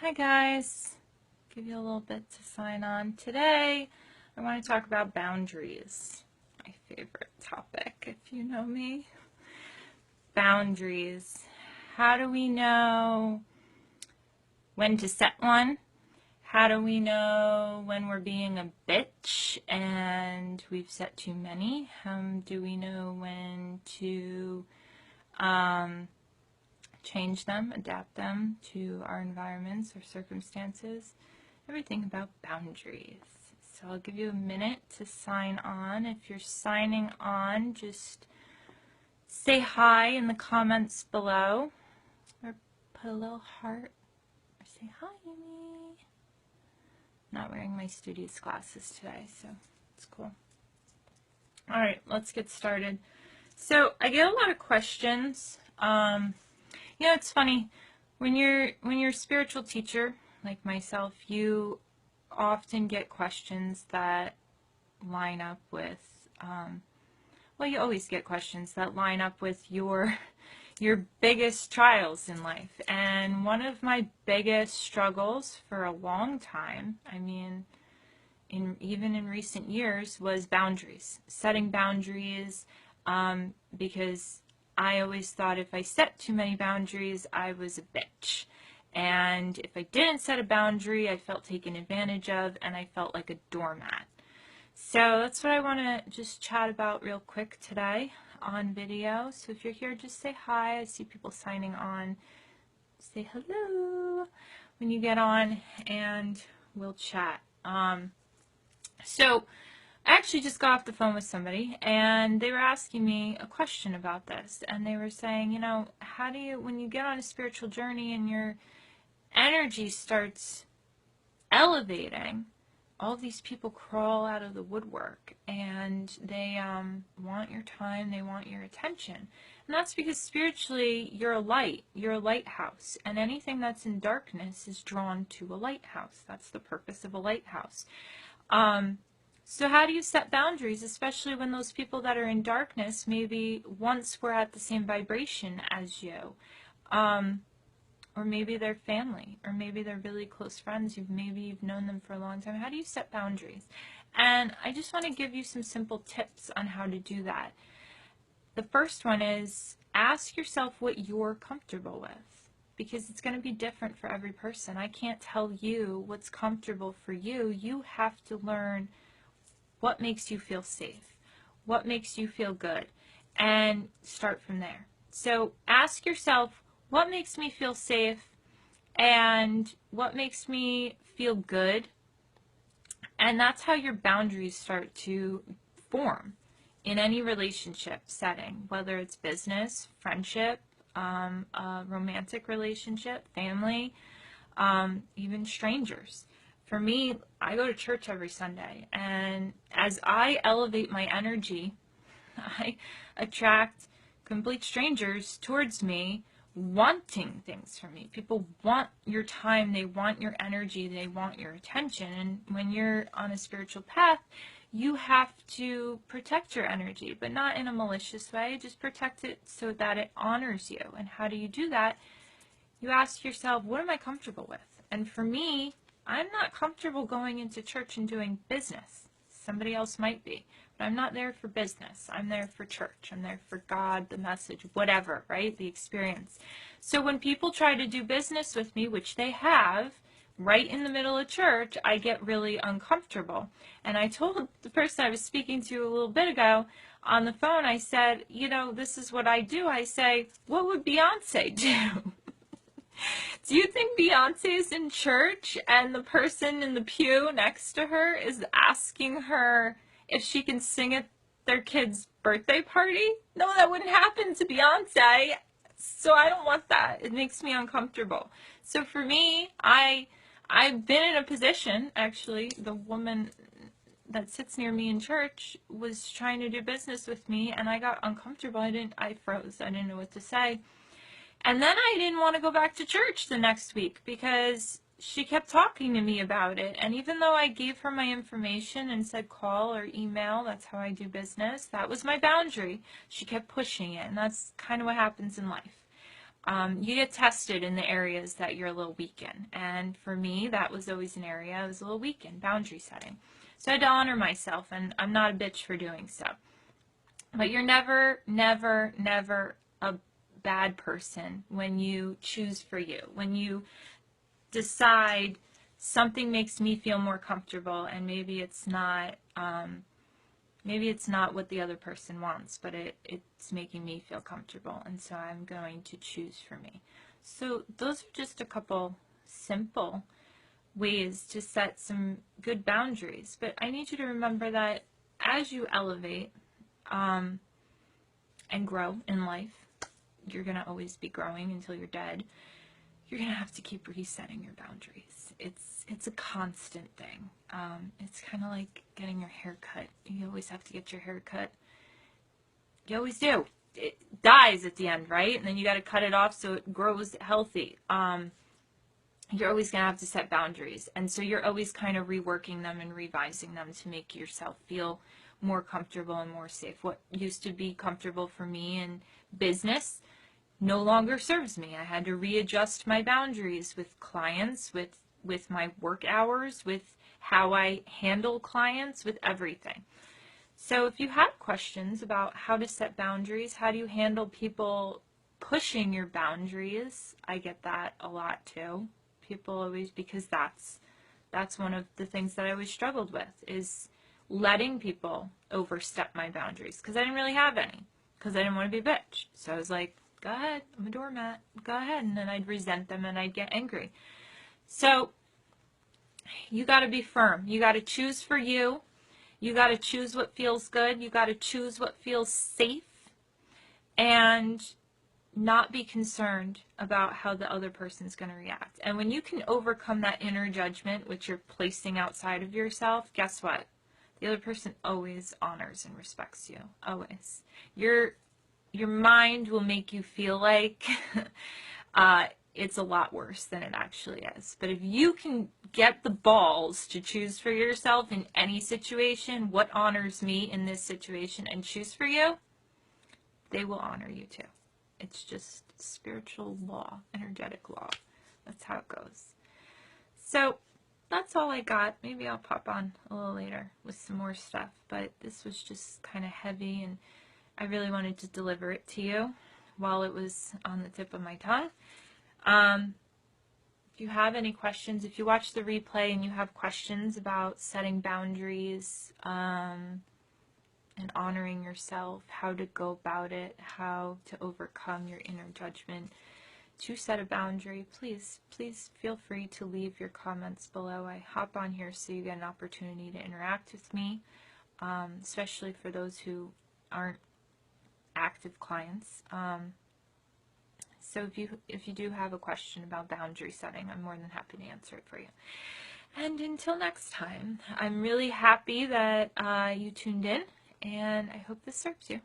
Hi guys, give you a little bit to sign on. Today I want to talk about boundaries, my favorite topic if you know me. Boundaries. How do we know when to set one? How do we know when we're being a bitch and we've set too many? How do we know when to change them, adapt them to our environments or circumstances? Everything about boundaries. So I'll give you a minute to sign on. If you're signing on, just say hi in the comments below or put a little heart or say hi to me. I'm not wearing my studious glasses today, so it's cool. All right, let's get started. So I get a lot of questions. It's funny when you're a spiritual teacher like myself, you often get questions that line up with you always get questions that line up with your biggest trials in life. And one of my biggest struggles for a long time, even in recent years, was boundaries, setting boundaries, because I always thought if I set too many boundaries, I was a bitch. And if I didn't set a boundary, I felt taken advantage of and I felt like a doormat. So that's what I want to just chat about real quick today on video. So if you're here, just say hi. I see people signing on. Say hello when you get on and we'll chat. So I actually just got off the phone with somebody and they were asking me a question about this, and they were saying, how do you, when you get on a spiritual journey and your energy starts elevating, all these people crawl out of the woodwork and they want your time, they want your attention. And that's because spiritually you're a light, you're a lighthouse, and anything that's in darkness is drawn to a lighthouse. That's the purpose of a lighthouse. So how do you set boundaries, especially when those people that are in darkness maybe once were at the same vibration as you? Or maybe they're family, or maybe they're really close friends. Maybe you've known them for a long time. How do you set boundaries? And I just want to give you some simple tips on how to do that. The first one is ask yourself what you're comfortable with, because it's going to be different for every person. I can't tell you what's comfortable for you. You have to learn what makes you feel safe, what makes you feel good, and start from there. So ask yourself, what makes me feel safe and what makes me feel good? And that's how your boundaries start to form in any relationship setting, whether it's business, friendship, a romantic relationship, family, even strangers. For me, I go to church every Sunday, and as I elevate my energy, I attract complete strangers towards me wanting things from me. People want your time, they want your energy, they want your attention. And when you're on a spiritual path, you have to protect your energy, but not in a malicious way. Just protect it so that it honors you. And how do you do that? You ask yourself, what am I comfortable with? And for me, I'm not comfortable going into church and doing business. Somebody else might be. But I'm not there for business. I'm there for church. I'm there for God, the message, whatever, right? The experience. So when people try to do business with me, which they have, right in the middle of church, I get really uncomfortable. And I told the person I was speaking to a little bit ago on the phone, I said, this is what I do. I say, what would Beyonce do? Do you think Beyonce is in church and the person in the pew next to her is asking her if she can sing at their kid's birthday party? No, that wouldn't happen to Beyonce. So I don't want that. It makes me uncomfortable. So for me, I've been in a position, actually, the woman that sits near me in church was trying to do business with me, and I got uncomfortable. I froze. I didn't know what to say. And then I didn't want to go back to church the next week because she kept talking to me about it. And even though I gave her my information and said call or email, that's how I do business, that was my boundary. She kept pushing it, and that's kind of what happens in life. You get tested in the areas that you're a little weak in. And for me, that was always an area I was a little weak in, boundary setting. So I had to honor myself, and I'm not a bitch for doing so. But you're never, never, never a bad person when you choose for you. When you decide something makes me feel more comfortable, and maybe it's not what the other person wants, but it's making me feel comfortable, and so I'm going to choose for me. So those are just a couple simple ways to set some good boundaries. But I need you to remember that as you elevate and grow in life, you're going to always be growing until you're dead. You're going to have to keep resetting your boundaries. It's a constant thing. It's kind of like getting your hair cut. You always have to get your hair cut. You always do. It dies at the end, right? And then you got to cut it off so it grows healthy. You're always going to have to set boundaries. And so you're always kind of reworking them and revising them to make yourself feel more comfortable and more safe. What used to be comfortable for me in business no longer serves me. I had to readjust my boundaries with clients, with my work hours, with how I handle clients, with everything. So if you have questions about how to set boundaries, how do you handle people pushing your boundaries, I get that a lot too. People always, because that's one of the things that I always struggled with, is letting people overstep my boundaries, because I didn't really have any, because I didn't want to be a bitch. So I was like, go ahead, I'm a doormat, go ahead. And then I'd resent them and I'd get angry. So you got to be firm. You got to choose for you. You got to choose what feels good. You got to choose what feels safe, and not be concerned about how the other person's going to react. And when you can overcome that inner judgment, which you're placing outside of yourself, guess what? The other person always honors and respects you. Always. Your mind will make you feel like it's a lot worse than it actually is. But if you can get the balls to choose for yourself in any situation, what honors me in this situation, and choose for you, they will honor you too. It's just spiritual law, energetic law. That's how it goes. So that's all I got. Maybe I'll pop on a little later with some more stuff, but this was just kind of heavy, and I really wanted to deliver it to you while it was on the tip of my tongue. If you have any questions, if you watch the replay and you have questions about setting boundaries and honoring yourself, how to go about it, how to overcome your inner judgment to set a boundary, please feel free to leave your comments below. I hop on here so you get an opportunity to interact with me, especially for those who aren't active clients. So if you do have a question about boundary setting, I'm more than happy to answer it for you. And until next time, I'm really happy that you tuned in, and I hope this serves you.